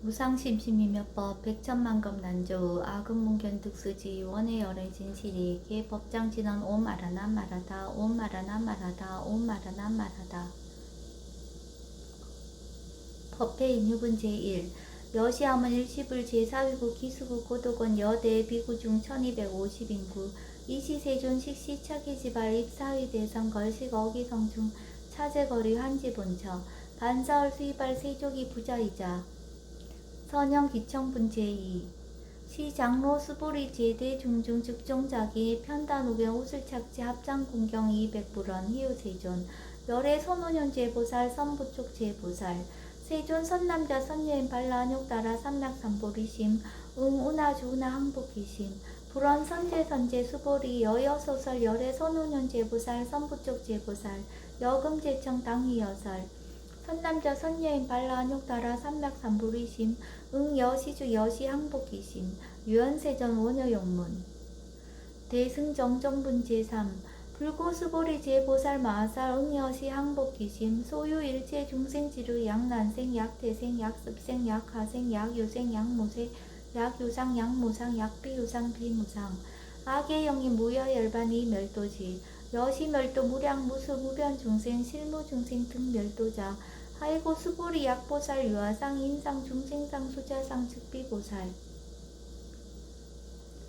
무상심심이며법 백천만급 난조 아금문견 득수지 원의 열의 진실이 개 법장진언 옴아라나 말하다 옴아라나 말하다 옴아라나 말하다. 법회 인유분 제1 여시함은 일시불 제4위구 기수구 고독원 여대 비구중 1250인구 이시세존 식시 차기지발 입사위 대성 걸식 어기성중 차제거리 한지본처 반사월 수이발 세족이 부자이자 선영 기청분 제2 시장로 수보리 제대 중중 즉종자기 편단우경 우슬착지 합장공경 200불원 희우세존 열애 선오년 제보살 선부촉 제보살 세존 선남자 선여인 발라안욕 따라 삼락삼보리심 응우나주 우나 항복기심 불원 선제 선제 수보리 여여소설 열애 선오년 제보살 선부촉 제보살 여금제청 당희여설 선남자 선여인 발라안욕 따라 삼락삼보리심 응여시주 여시 항복기심 유연세전 원여용문 대승정정분 제3 불고수보리 제보살 마살 응여시 항복기심 소유일체 중생지루 약난생 약태생 약습생 약하생 약유생 약무생 약유상 약무상 약비유상 비무상 악의영이 무여열반이 멸도지 여시멸도 무량 무수 무변중생 실무중생 등 멸도자 하이고 수보리 약보살 유아상 인상 중생상 수자상 즉비보살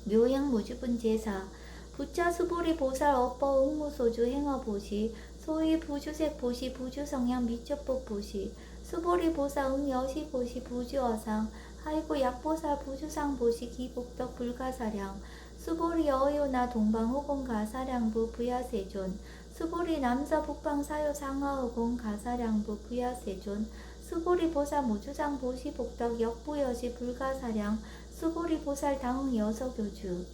묘양 무주분 제사 부차 수보리 보살 업보 응무소주 행어보시 소위 부주색 보시 부주성향 미첩법 보시 수보리 보사 응여시 보시 부주어상 하이고 약보살 부주상 보시 기복덕 불가사량 수보리 어요나 동방호공 가사량부 부야세존 수보리 남서 북방 사요 상하호공 가사량부 부야세존 수보리 보사 무주상 보시 복덕 역부여시 불가사량 수보리 보살 당응 여서교주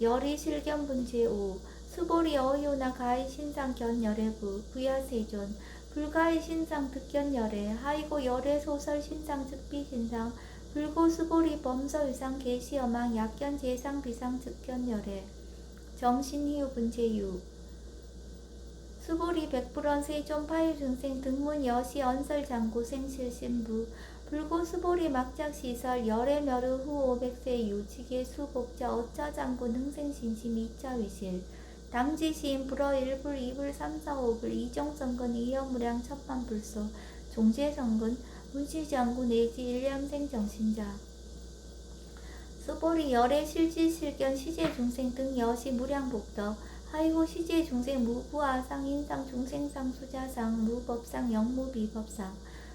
열이 실견분 제5 수보리 어요나 가히 신상 견열애부 부야세존 불가히 신상 득견열애 하이고 열애 소설 신상 즉비 신상 불고 수보리 범서 위상 계시어망 약견 제상 비상 즉견열애 정신희우분 제6 수보리 백불원 세존 파유중생 등문 여시 언설장고 생실신부 불고 수보리 막작시설 열애멸의 후 500세 유지계 수복자 어짜장군 흥생신심 2차 위실 당지시인 불어 1불 2불 3, 4, 5불 이정성근 이여무량 첫반불소 종제성근 문시장군 내지 일념생 정신자 수보리 열애 실지실견 시제중생 등 여시 무량복덕 하이고 시제중생 무부아상 인상 중생상 수자상 무법상 영무비법상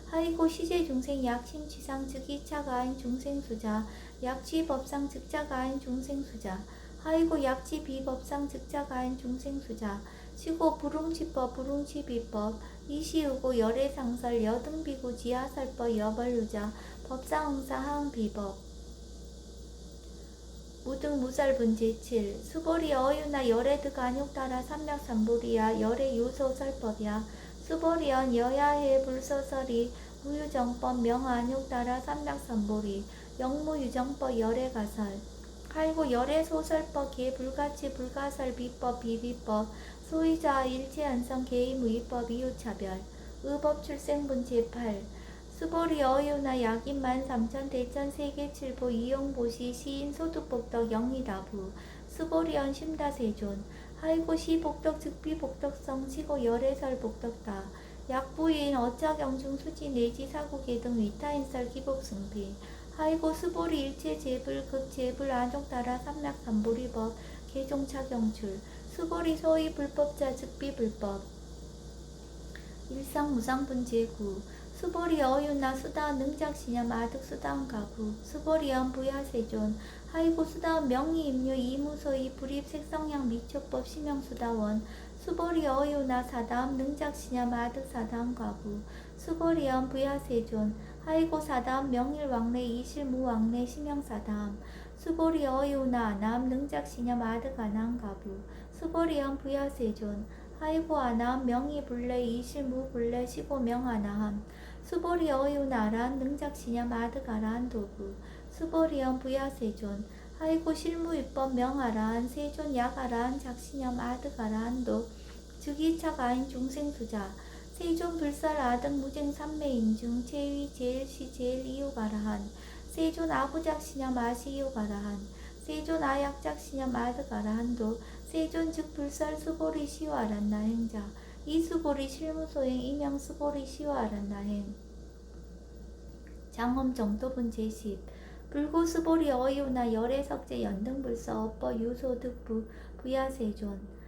하이고 시제중생 약심취상 즉 2차가 아인 중생수자 약취법상 즉자가 아인 중생수자 하이고 약취비법상 즉자가 아인 중생수자 시고 불웅치법 불웅치비법 이시우고 열애상설 여등비구 지하설법 여벌루자 법상응사 하응비법 무등무설분 제7 수보리 어유나 열애득 안욕 따라 삼락삼보리야 열애 유소설법이야 수보리언 여야해 불소설이 무유정법 명안욕 따라 삼락삼보리 영무유정법 열애가설 하이고 열애소설법 개불가치 불가설 비법 비비법 소위자 일체안성 개의무위법 이유차별 의법 출생분 제8 수보리 어유나 약인만 3천 대천 세계칠보 이용보시 시인 소득복덕 영리다부 수보리언 심다세존 하이고 시복덕 즉비복덕성 시고 열애설 복덕다 약부인 어짜경중 수지 내지 사국계 등 위타인설 기복승비 하이고 수보리 일체 제불 극제불 안옥 따라 삼락삼보리법 개종차경출 수보리 소위 불법자 즉비불법 일상무상분 제9 수보리 어유나 수다원 능작시념 아득 수다원 가구 수보리언 부야세존 하이고 수다원 명의임류 이무소이 불입 색성향 미촉법 심형수다원 수보리 어유나 사다음 능작시념 아득 사다원 가구 수보리언 부야세존 하이고 사다음 명일왕래 이실무왕래 심형사다음 수보리 어유나 아나음 능작시념 아득 아나음 가부 수보리언 부야세존 하이고 아나함 명의불래 이실무불래 시고명하나함 수보리 어유나 아라한 능작시념 아득아라한 도부 수보리언 부야세존 하이고 실무위법 명아라한 세존 약아라한 작시념 아득아라한 도 즉이차가인 중생수자 세존 불살 아등 무쟁 삼매인중 제위 제일시 제일이유가라한 세존 아부작시냐 마시이유가라한 세존 아약작시냐 마드가라한도 세존 즉 불살 수보리 시와란나 행자 이 수보리 실무소행 이명 수보리 시와란나 행 장엄 정도분 제10 불고 수보리 어이오나 열애석제 연등불서 업버 유소득부 부야세존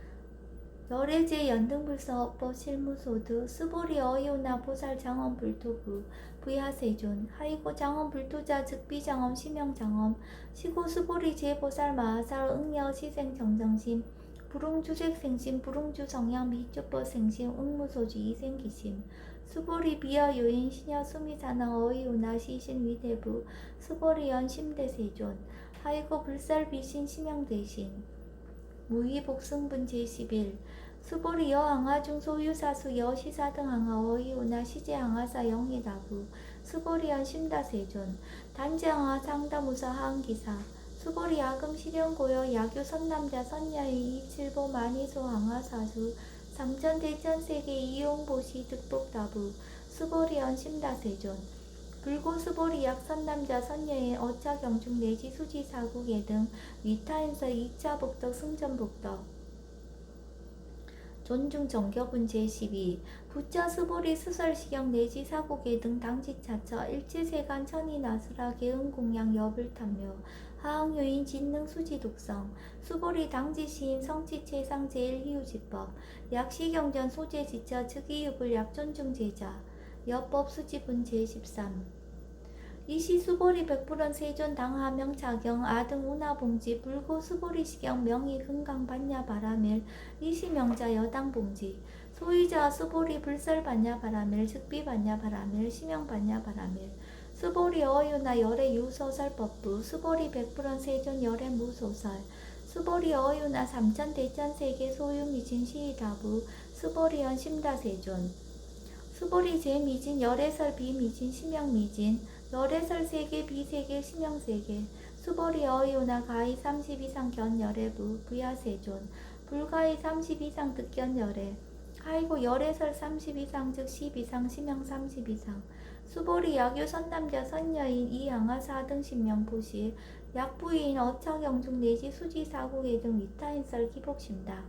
열애제 연등불서 업버 실무소득 수보리 어이오나 보살 장엄 불토부 부야세존 하이고 장엄 불토자 즉비장엄 시명장엄 시고 수보리 제보살 마하살 응여 시생 정정심 불웅주색생심 불웅주 성향 미주법 생심 응무소주 이생기심 수보리 비어 요인 시녀 수미사나 어이오나 시신 위대부 수보리 연심대세존 하이고 불살 비신 심영대신 무의복승분 제11 수보리 여항하중 소유사수 여시사등 항하 어이오나 시제항하사 영희다부 수보리 연심다세존 단지항하 상다무사 하은기사 수보리 아금 실현고여 야교 선남자 선야의 이칠보 만이소 항하사수 삼천대천세계 이용보시 득복다부 수보리 연심다세존 불고 수보리 약선남자 선녀의 어차경중 내지 수지 사국예 등 위타임서 2차 복덕 승전복덕 존중 정격분 제12 부자 수보리 수설시경 내지 사국예 등 당지차처 일지세간 천이나수라 개응공양 여불탐묘 하흥요인 진능 수지독성 수보리 당지시인 성지체상 제일희우지법 약시경전 소재지처 즉이유불 약존중제자 여법 수지분 제13 이시 수보리 백불원 세존 당하명 자경 아등 운하봉지 불고 수보리 시경 명의 금강 반야 바라밀 이시 명자 여당 봉지 소유자 수보리 불설 반야 바라밀 즉비 반야 바라밀 시명 반야 바라밀 수보리 어유나 열애 유소설법부 수보리 백불원 세존 열애 무소설 수보리 어유나 삼천대천세계 소유미진 시이다부 수보리 연심다세존 수보리 제미진 열애설 비미진 시명미진 열애설 세계 비세계 시명세계 수보리 어이오나 가히 30 이상 견열애부 부야세존 불가히 30 이상 득견열애 하이고 열애설 30 이상 즉 10 이상 시명 30 이상 수보리 야교 선남자 선여인 이양하사 등 신명포시 약부인 어차경중 내지 수지사국예 등 위타인설 기복심다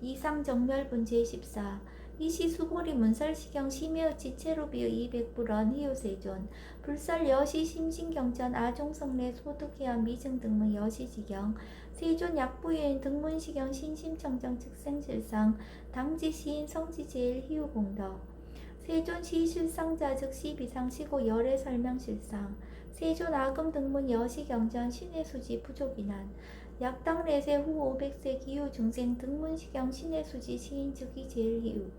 이상정멸분 제14 이시 수보리 문설시경 심여 지체로비어 200불원 희우세존 불설 여시 심신경전 아종성례 소득해안 미증 등문 여시지경 세존 약부인 등문시경 신심청정 즉생실상 당지시인 성지제일 희우공덕 세존 시실상자 즉 시비상 시고 열애 설명실상 세존 아금 등문 여시경전 신의수지 부족이난 약당 내세 후 500세 기후 중생 등문시경 신의수지 시인 즉이 제일 희우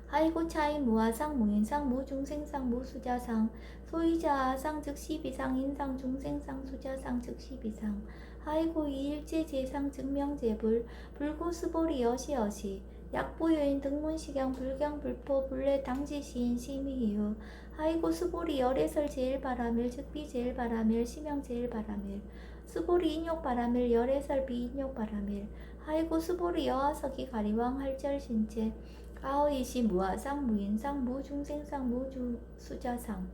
하이고 차이 무아상 무인상 무중생상 무수자상 소이자상 즉 시비상 인상 중생상 수자상 즉 시비상 하이고 이일제 제상 즉 명제불 불고 수보리 여시여시 약부여인 등문시경 불경 불포 불례 당지시인 심의이유 하이고 수보리 열애설 제일바라밀 즉비 제일바라밀 시명 제일바라밀 수보리 인욕바라밀 열애설 비인욕바라밀 하이고 수보리 여하석이 가리왕 할절신체 아어이시 무아상 무인상 무중생상 무수자상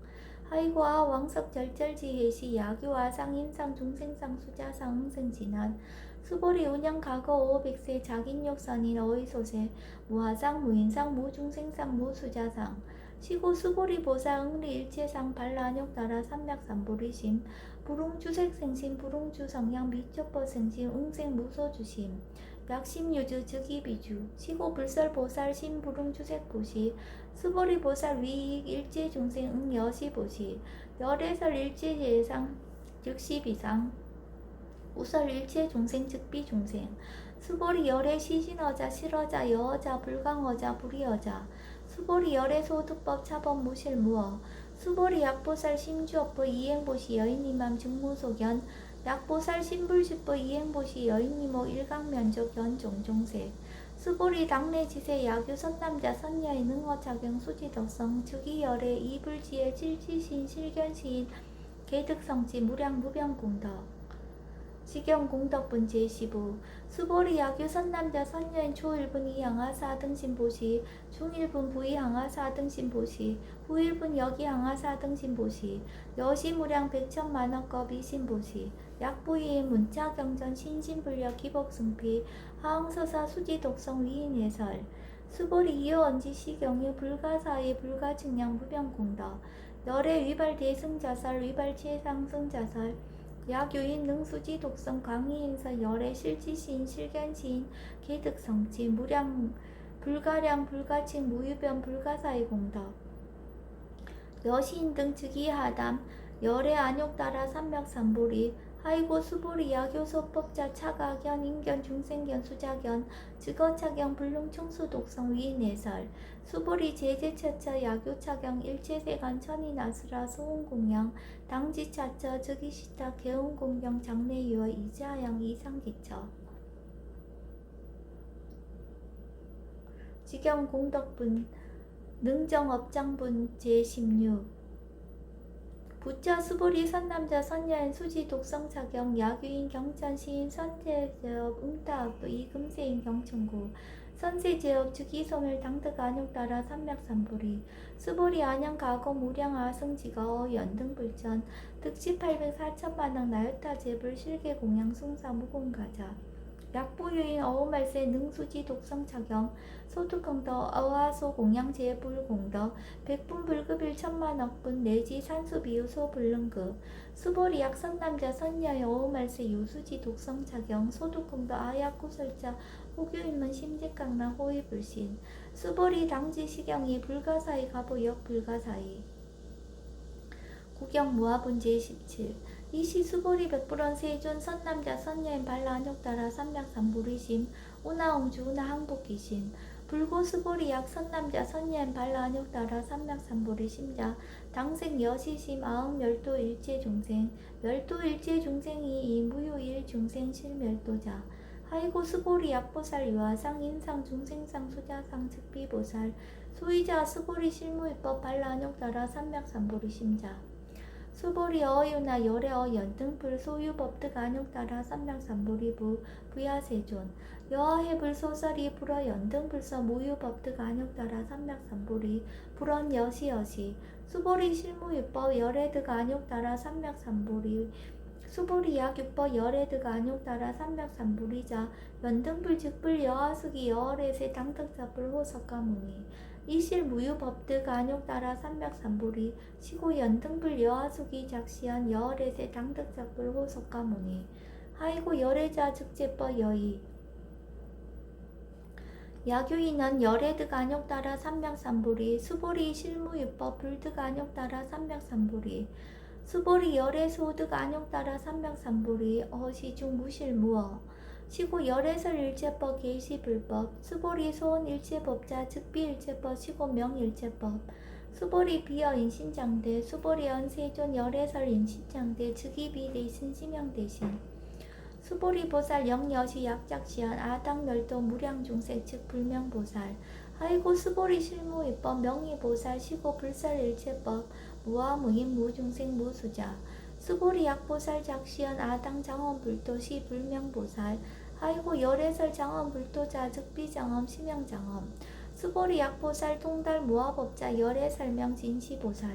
하이고 아왕석 절절지혜시 야교아상 인상 중생상 수자상 응생진한 수보리 운영 과거 500세 자긴욕선인 어이소세 무아상 무인상 무중생상 무수자상 시고 수보리 보사 응리 일체상 발라욕 따라 삼맥삼보리심 불웅주색생심 불웅주성향 미처퍼생심 응생 무소주심 약심유주 즉이비주 시고 불설보살 신불웅주색보시 수보리보살 위익 일제중생 응여시보시 열애설 일제예상 즉시비상 우설 일체중생 즉비중생 수보리 열애 시신어자 실어자 여어자 불강어자 불이어자 수보리 열애 소득법 차법 무실무어 수보리 약보살 심주업보 이행보시 여인이맘 증무소견 약보살 신불십보 이행보시 여인이모 일강면적 연종종세 수보리 당내지세 야교 선남자 선야의 능어작용 수지덕성 즉이열애 이불지혜 칠지신 실견시인 개득성지 무량 무병공덕 지경 공덕분 제15 수보리 야규 선남자 선녀인 초1분 이항하 4등신 보시 중1분 부이항하 4등신 보시 후1분 여기항하 4등신 보시 여시무량 백천만원급 이신 보시 약부이인 문자경전 신신불력 기복승피 하흥서사 수지독성 위인예설 수보리 이어언지시경유 불가사의 불가증량 무병공덕 열의 위발 대승자설 위발 최상승자설 약유인 능수지 독성 강의인서 열의 실지시인 실견시인 개득성지 무량 불가량 불가칭 무유변 불가사의 공덕 여시인 등 즉위하담 열의 안욕따라 삼맥삼보리 하이고 수보리 야교소법자 차가견 인견 중생견 수자견 즉어차경 불능충수 독성 위인해설 수보리 제제처처 야교차경 일체세간 천인아수라 소운공양 당지차처 즉위시타 개운공경 장래유어 이자양 이상기처 지경공덕분 능정업장분 제16 부처 수보리 선남자 선녀인 수지 독성차경 야규인 경천시인 선제제업 응따학도 이금세인 경천구 선세제업 즉이소멸 당득 안욕따라 삼맥삼보리 수보리 안양 가고 무량 아승지거 연등불전 득시 800-4천만왕 나요타제불 실계공양 숭사 무공가자 약보유인 어우말세 능수지 독성차경 소득공덕 어하소 공양제불공덕 백분불급일 천만억분 내지 산수비유 소불능급 수보리 약선남자 선녀의 어우말세 유수지 독성차경 소득공덕 아약구설자 호교인문 심직강나 호위불신 수보리 당지시경이 불가사의 가보역 불가사의 구경무화분 제17 이시 수보리 백불원 세존 선남자 선녀인 발라안욕따라 삼맥삼보리심 우나옹주 우나항복기심 불고 수보리 약 선남자 선녀인 발라안욕따라 삼맥삼보리심자 당생 여시심 아흥멸도 일체중생 멸도 일체중생이 이 무효일 중생 실멸도자 하이고 수보리 약보살 유아상 인상 중생상 수자상 즉비보살 소이자 수보리 실무위법 발라안욕따라 삼맥삼보리심자 수보리 어유나 열애어 연등불 소유법득 안욕따라 삼맥삼보리부 부야세존 여하해불 소설이 불어 연등불서 무유법득 안욕따라 삼맥삼보리 불언 여시여시 수보리 실무유법 열애득 안욕따라 삼맥삼보리 수보리 약유법 열애득 안욕따라 삼맥삼보리자 연등불 즉불 여하수기 여월에세 당득자불 호석가무니 이실 무유법득 안욕따라 삼맥삼보리 시고 연등불 여하수기 작시연 여월에세 당득자불 호석가무니 하이고 열애자 즉제법 여의 야교인은 열애득 안욕따라 삼맥삼보리 수보리 실무유법 불득 안욕따라 삼맥삼보리 수보리 열애소득 안욕따라 삼맥삼보리 어시중 무실무어 시고 열애설 일체법 계시불법 수보리 소원 일체법자 즉비일체법 시고 명일체법 수보리 비어 인신장대 수보리 연세존 열애설 인신장대 즉이비대 신시명대신 수보리 보살 영여시 약작시한 아당멸도 무량중생 즉 불명보살 하이고 수보리 실무위법 명의보살 시고 불설일체법 무아무인 무중생 무수자 수보리 약보살 작시연 아당 장엄불도시 불명보살 하이고 열애설 장엄불도자 즉비장엄 심영장엄 수보리 약보살 통달 무아법자 열애설명 진시보살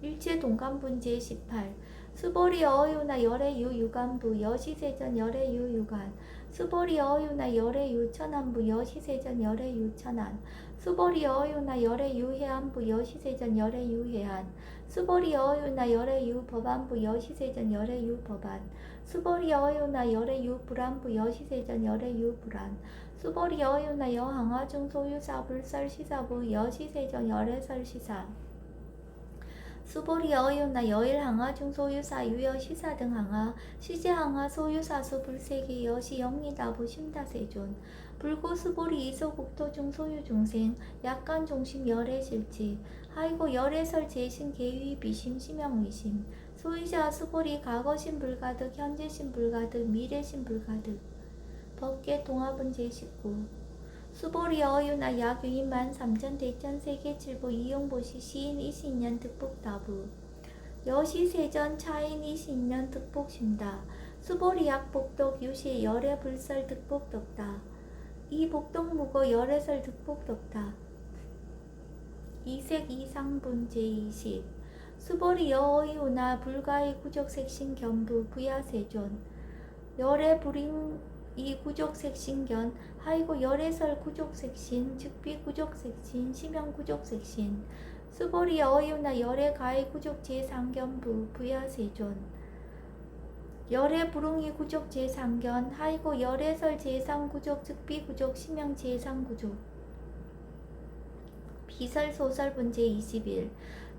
일체동감분 제18 수보리 어유나 열애유 유간부 여시세전 열애유 유간 수보리 어유나 열애유 천안부 여시세전 열애유 천안 수보리 어유나 열애유 해안부 여시세전 열애유 해안 수보리 어유나 열애유 법안부 여시세전 열애유 법안 수보리 어유나 열애유 불안부 여시세전 열애유 불안 수보리 어유나 여항아중 소유사 불설시사부 여시세전 열애설시사 수보리 어유나 여일항하 중소유사 유여시사 등 항하 시제항하 소유사수 불세계 여시 영리다부 심다세존 불고 수보리 이소국토 중소유중생 약간 중심 열애실지 하이고 열애설 제신 계위 비심 심영의심 소유자 수보리 과거신 불가득 현재신 불가득 미래신 불가득 법계 동합은 제19 수보리 어유나 야규인 13,000 대천 세계칠부 이용보시 시인 이신년 득복다부 여시세전 차인 이신년 득복심다 수보리약 복덕 유시 열애 불설 득복덕다. 이 복덕무거 열애설 득복덕다. 이색 이상분 제20 수보리 여어이오나 불가의 구족색신 견부 부야세존 열애 불임 이 구족색신견 하이고 열애설 구족색신 즉비 구족색신 심형 구족색신 수보리 어이오나 열애 가의 구족 제3견부 부야세존 열애 불응이 구족 제3견 하이고 열애설 제3구족 즉비 구족 심형 제3구족 비설 소설 분제 21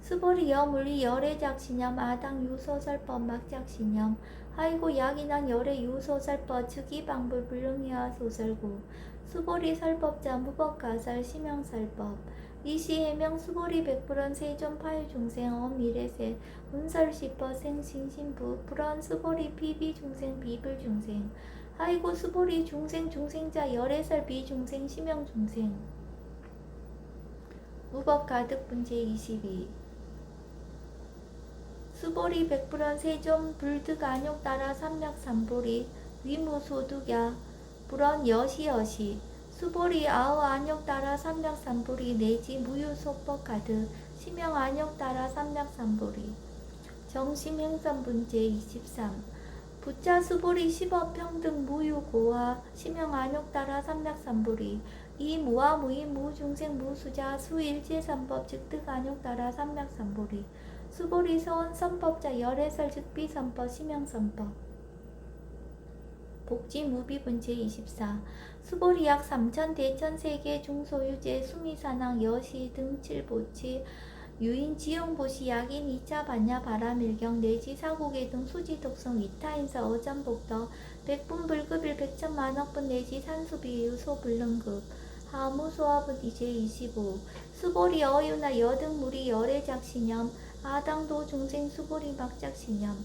수보리 여물리 열애 작신염 아당 유소설법 막작신염 하이고 약이난 열애 유소설법 즉이방불 불능이와 소설구 수보리 설법자 무법가설 심형설법 이시해명 수보리 백불원 세존 파유중생 어미래세 운설시법 생신신부 불원 수보리 비비중생 비불중생 하이고 수보리 중생 중생자 열애설 비중생 심형중생 무법가득 분제 22 수보리 백불원 세존 불득 안욕 따라 삼맥삼보리 위무소득야 불원 여시여시 수보리 아우 안욕 따라 삼맥삼보리 내지 무유소법 가득 심형 안욕 따라 삼맥삼보리 정심행선 분제 23 부자 수보리 십업평등 무유고와 심형 안욕 따라 삼맥삼보리 이 무와 무인 무중생 무수자 수일제삼법 즉득 안욕 따라 삼맥삼보리 수보리 서원 선법자 열애설 즉비 선법 심형 선법 복지 무비 분제 24 수보리 약 3천 대천 세계 중소유제 수미사낭 여시 등 7보치 유인 지용보시 약인 2차 반야 바람일경 내지 사고계 등 수지 독성 위타인사 어잠복덕 백분불급일 백천만억분 내지 산수비유 소불능급 하무소화분 이제 25 수보리 어유나 여등무리 열애작신염 아당도 중생 수보리 막작신염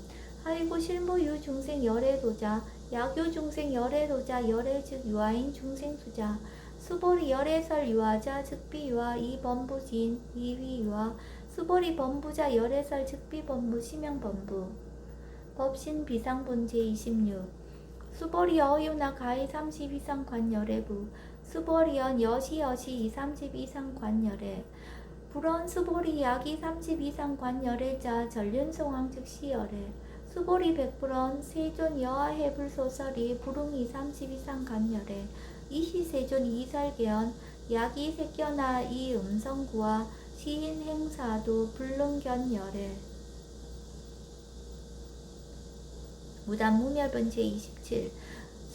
하이고 실무유 중생 열애도자 약유 중생 열애도자 열애 즉 유아인 중생수자 수보리 열애설 유아자 즉비 유아 이범부진 이위 유아 수보리 범부자 열애설 즉비 범부 심형 범부 법신 비상분 제26 수보리 어유나 가히 30 이상 관열애부 수보리연 여시여시 230 이상 관열애 불원 수보리 약이 30 이상 관열애자 전륜송황 즉시열애 수보리 백불원 세존 여하해불소설이 불응이 30 이상 간열애 이시세존 이설계연 약이 색견하 이 음성구와 시인행사도 불능견열애 무단무멸분 제27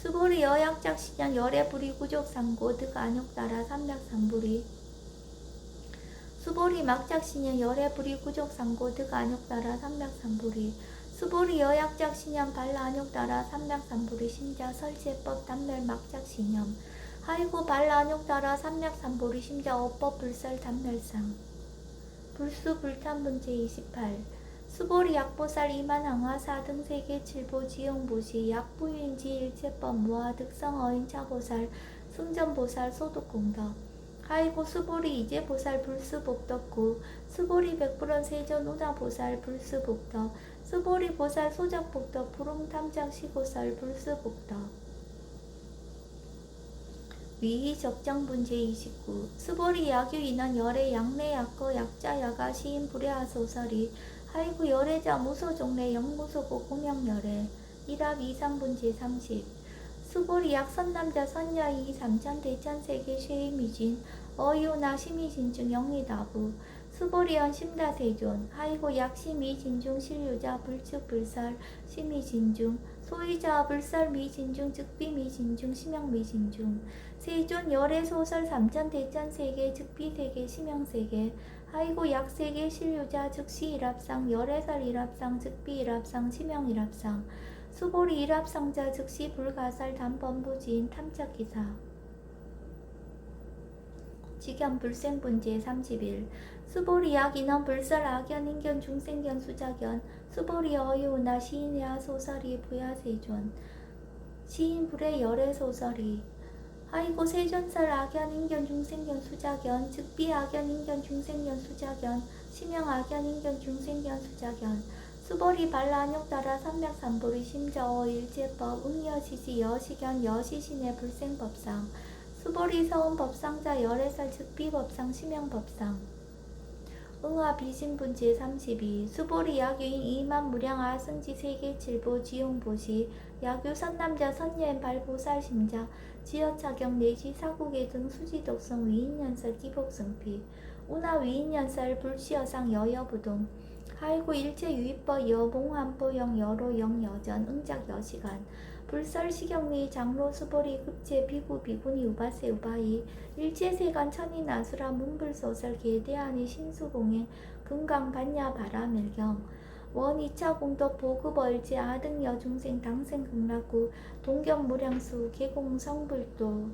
수보리 여약작신양 열애불이 구족상고 득 안욕 따라 삼맥삼불이 수보리 막작신양 열애불이 구족상고 득 안욕 따라 삼맥삼불이 수보리 여약작신양 발라안욕 따라 삼맥삼불이 심자 설제법 단멸 막작신염 하이고 발라안욕 따라 삼맥삼불이 심자 어법 불설 단멸상 불수 불탄분 제28 수보리 약보살 이만항화 4등 세계 7보 지용보시 약부인지 일체법 무화 득성어인 차보살 승전보살 소득공덕 하이고 수보리 이제보살 불수복덕구 수보리 백불원 세전 우나보살 불수복덕 수보리 보살 소작복덕 불응탐작시고살 불수복덕 위희 적정분 제29 수보리 약유 인원 열애 약내 약거 약자 야가 시인 불야소설이 하이구 열애자 무소종래 영무소고 공명열애 일합 이상분 제30 수보리 약 선남자 선여이 3천 대천세계 쉐이미진 어유나 시미진중 영리다부 수보리연 심다세존 하이고 약 시미진중 실유자 불측불설 시미진중 소유자 불설 미진중 즉비미진중 심형미진중 세존 열애소설 3천 대천세계 즉비세계 심형세계 하이고 약세계 실유자 즉시 일합상 열애설 일합상 즉비 일합상 심형 일합상 수보리 일합상자 즉시 불가설 단범부지인 탐착기사 직연 불생분제 31 수보리 약 인원 불설 악연 인견 중생견 수작견 수보리 어유나 시인야 소설이 부야세존 시인 불의 열애 소설이 하이고 세존설 악연 인견 중생견 수작견 즉비 악연 인견 중생견 수작견 심형 악연 인견 중생견 수작견 수보리 발라안욕따라 삼백삼보리 심저어 일제법 응여시지 여시견 여시신의 불생법상 수보리 서운법상자 열애살 즉비법상 심형법상 응화 비신분 제32 수보리 야규인 이만무량아 승지 세계칠보 지용보시 야규 선남자 선여인 발보살심자 지어차경 내지 사국의 등 수지독성 위인연설 기복승피 운하 위인연설 불시여상 여여부동 하이고 일체 유입법 여봉한보영 여로영 여전 응작 여시간 불설시경리 장로 수보리 급제 비구 비구니 우바세 우바이 일체세간 천이 나수라 문불소설 계대안이 신수공행 금강 반야 바라밀경 원 2차 공덕 보급얼제 아등여 중생 당생 극락구 동경 무량수 계공 성불도